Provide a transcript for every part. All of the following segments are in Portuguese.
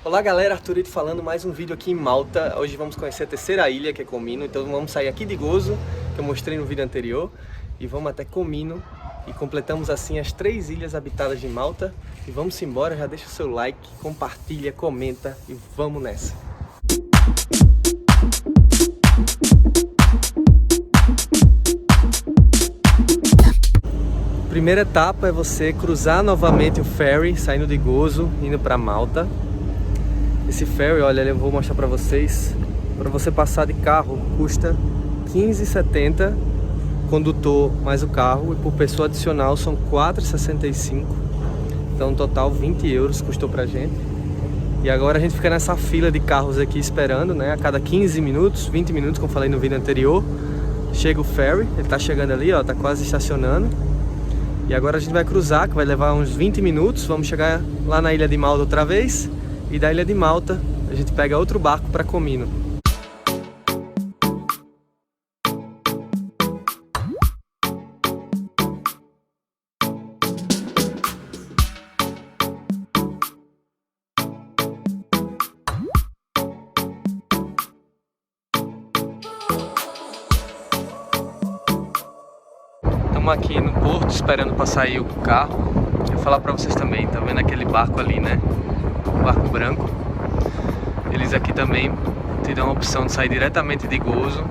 Olá galera, Arthurito falando, mais um vídeo aqui em Malta. Hoje vamos conhecer a terceira ilha, que é Comino. Então vamos sair aqui de Gozo, que eu mostrei no vídeo anterior, e vamos até Comino. E completamos assim as 3 ilhas habitadas de Malta. E vamos embora, já deixa o seu like, compartilha, comenta e vamos nessa. Primeira etapa é você cruzar novamente o ferry, saindo de Gozo, indo para Malta. Esse ferry, olha, eu vou mostrar para vocês. Para você passar de carro custa 15,70 condutor mais o carro, e por pessoa adicional são 4,65. Então, total 20 euros custou pra gente. E agora a gente fica nessa fila de carros aqui esperando, né? A cada 15 minutos, 20 minutos, como eu falei no vídeo anterior, chega o ferry. Ele tá chegando ali, ó, tá quase estacionando. E agora a gente vai cruzar, que vai levar uns 20 minutos. Vamos chegar lá na ilha de Malta outra vez. E da ilha de Malta a gente pega outro barco para Comino. Estamos aqui no porto esperando para sair o carro. Vou falar para vocês também, tá vendo aquele barco ali, né? O barco branco. Eles aqui também te dão a opção de sair diretamente de Gozo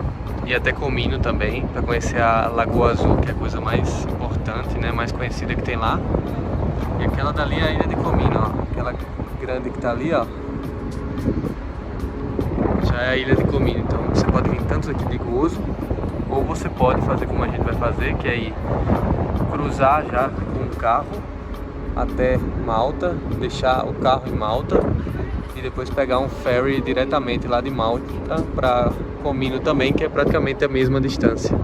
e até Comino também, para conhecer a Lagoa Azul, que é a coisa mais importante, né? Mais conhecida que tem lá. E aquela dali é a ilha de Comino, ó. Aquela grande que tá ali, ó. Já é a ilha de Comino. Então você pode vir tanto aqui de Gozo, ou você pode fazer como a gente vai fazer, que é ir cruzar já com o carro até Malta, deixar o carro em Malta e depois pegar um ferry diretamente lá de Malta para Comino também, que é praticamente a mesma distância.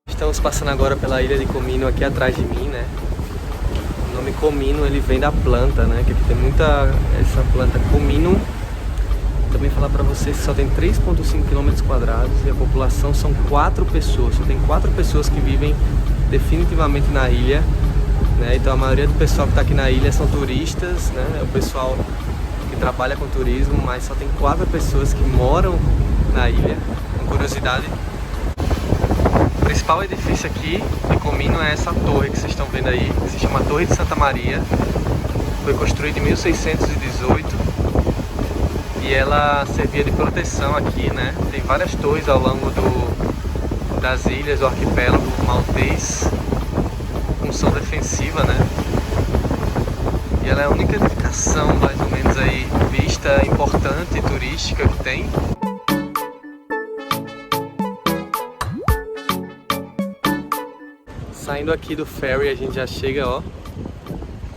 Estamos passando agora pela ilha de Comino aqui atrás de mim, né? O nome Comino, ele vem da planta, né? Que aqui tem muita essa planta Comino. Também falar pra vocês que só tem 3,5 km² e a população são 4 pessoas. Só tem 4 pessoas que vivem definitivamente na ilha, né? Então a maioria do pessoal que tá aqui na ilha são turistas, né? É o pessoal que trabalha com turismo, mas só tem 4 pessoas que moram na ilha. Com curiosidade, o principal edifício aqui de Comino é essa torre que vocês estão vendo aí, que se chama Torre de Santa Maria. Foi construída em 1618 e ela servia de proteção aqui, né? Tem várias torres ao longo das ilhas do arquipélago maltês, com função defensiva, né? E ela é a única edificação, mais ou menos aí, vista importante turística que tem. Saindo aqui do ferry, a gente já chega, ó,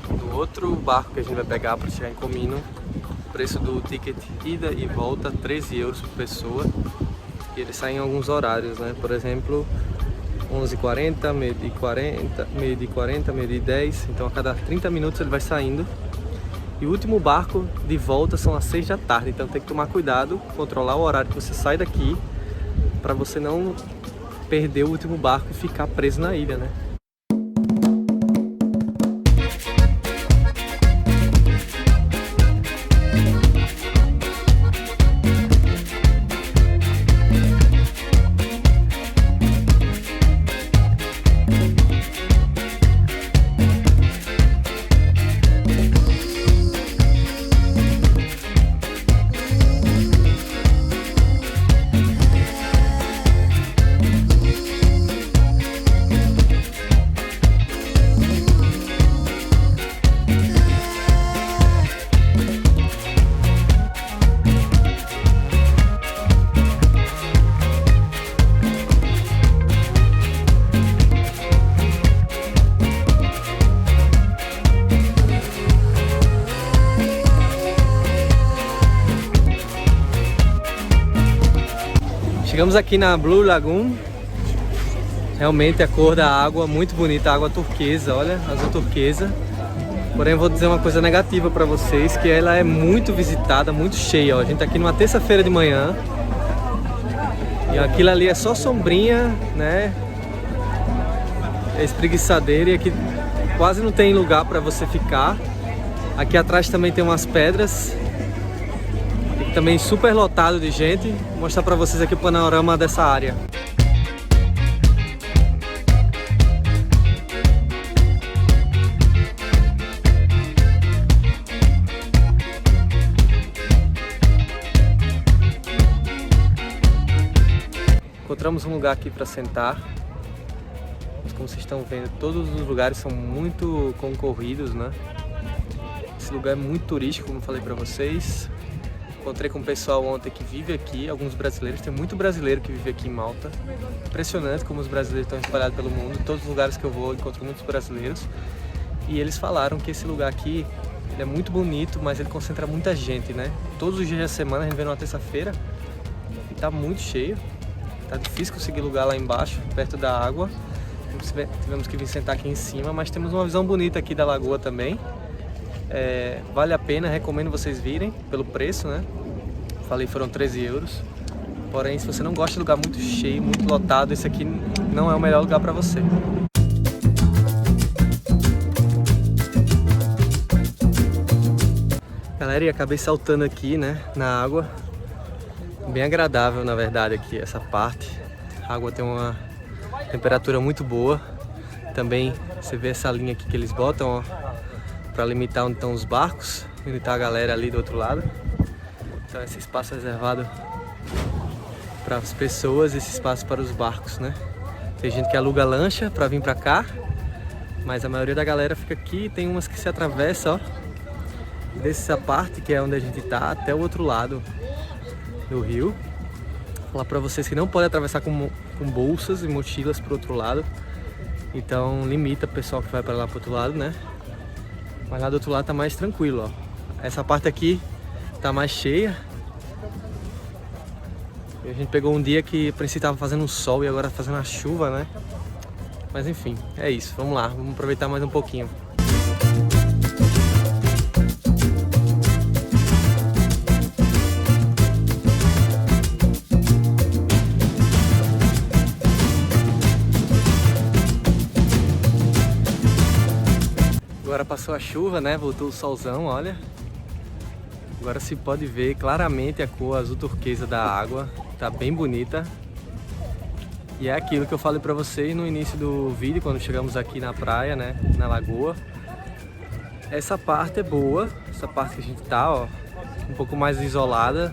do outro barco que a gente vai pegar para chegar em Comino. O preço do ticket ida e volta, 13 euros por pessoa. E ele sai em alguns horários, né? Por exemplo, 11h40, meio-dia e 40, meio-dia e 10. Então a cada 30 minutos ele vai saindo. E o último barco de volta são às 6 da tarde. Então tem que tomar cuidado, controlar o horário que você sai daqui, para você não perder o último barco e ficar preso na ilha, né? Chegamos aqui na Blue Lagoon. Realmente a cor da água muito bonita, água turquesa, olha, azul turquesa. Porém, eu vou dizer uma coisa negativa para vocês, que ela é muito visitada, muito cheia. Ó. A gente tá aqui numa terça-feira de manhã. E aquilo ali é só sombrinha, né? É espreguiçadeira e aqui quase não tem lugar para você ficar. Aqui atrás também tem umas pedras. E também super lotado de gente. Vou mostrar para vocês aqui o panorama dessa área. Encontramos um lugar aqui para sentar. Como vocês estão vendo, todos os lugares são muito concorridos, né? Esse lugar é muito turístico, como eu falei para vocês. Encontrei com o pessoal ontem que vive aqui, alguns brasileiros. Tem muito brasileiro que vive aqui em Malta. Impressionante como os brasileiros estão espalhados pelo mundo. Todos os lugares que eu vou, encontro muitos brasileiros. E eles falaram que esse lugar aqui, ele é muito bonito, mas ele concentra muita gente, né? Todos os dias da semana, a gente vê numa terça-feira e tá muito cheio. Tá difícil conseguir lugar lá embaixo, perto da água. Tivemos que vir sentar aqui em cima, mas temos uma visão bonita aqui da lagoa também. Vale a pena, recomendo vocês virem pelo preço, né? Falei, foram 13 euros. Porém, se você não gosta de lugar muito cheio, muito lotado, esse aqui não é o melhor lugar para você. Galera, e acabei saltando aqui, né, na água. Bem agradável, na verdade, aqui essa parte. A água tem uma temperatura muito boa. Também você vê essa linha aqui que eles botam para limitar onde estão os barcos, limitar a galera ali do outro lado. Então esse espaço é reservado para as pessoas, esse espaço para os barcos, né? Tem gente que aluga lancha para vir para cá, mas a maioria da galera fica aqui. Tem umas que se atravessam, ó, dessa parte que é onde a gente tá até o outro lado do rio. Vou falar para vocês que não pode atravessar com bolsas e mochilas pro outro lado. Então limita o pessoal que vai para lá pro outro lado, né? Mas lá do outro lado tá mais tranquilo, ó. Essa parte aqui tá mais cheia. E a gente pegou um dia que a princípio tava fazendo um sol e agora tá fazendo a chuva, né? Mas enfim, é isso. Vamos lá, vamos aproveitar mais um pouquinho. Agora passou a chuva, né? Voltou o solzão, olha. Agora se pode ver claramente a cor azul turquesa da água. Tá bem bonita. E é aquilo que eu falei pra vocês no início do vídeo, quando chegamos aqui na praia, né? Na lagoa. Essa parte é boa. Essa parte que a gente tá, ó, um pouco mais isolada.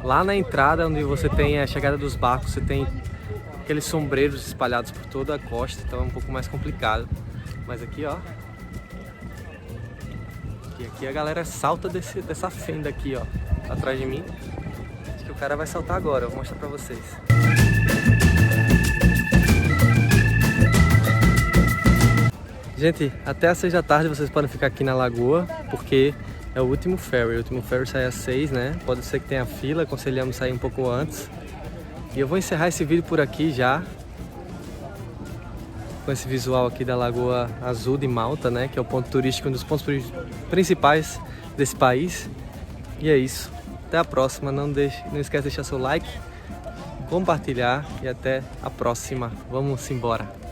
Lá na entrada, onde você tem a chegada dos barcos, você tem aqueles sombreiros espalhados por toda a costa. Então é um pouco mais complicado. Mas aqui, ó. E aqui a galera salta dessa fenda aqui, ó, atrás de mim. Acho que o cara vai saltar agora, eu vou mostrar pra vocês. Gente, até às 6 da tarde vocês podem ficar aqui na lagoa, porque é o último ferry. O último ferry sai às 6, né? Pode ser que tenha fila, aconselhamos sair um pouco antes. E eu vou encerrar esse vídeo por aqui já, com esse visual aqui da Lagoa Azul de Malta, né? Que é o ponto turístico, um dos pontos principais desse país. E é isso. Até a próxima. Não esquece de deixar seu like, compartilhar e até a próxima. Vamos embora.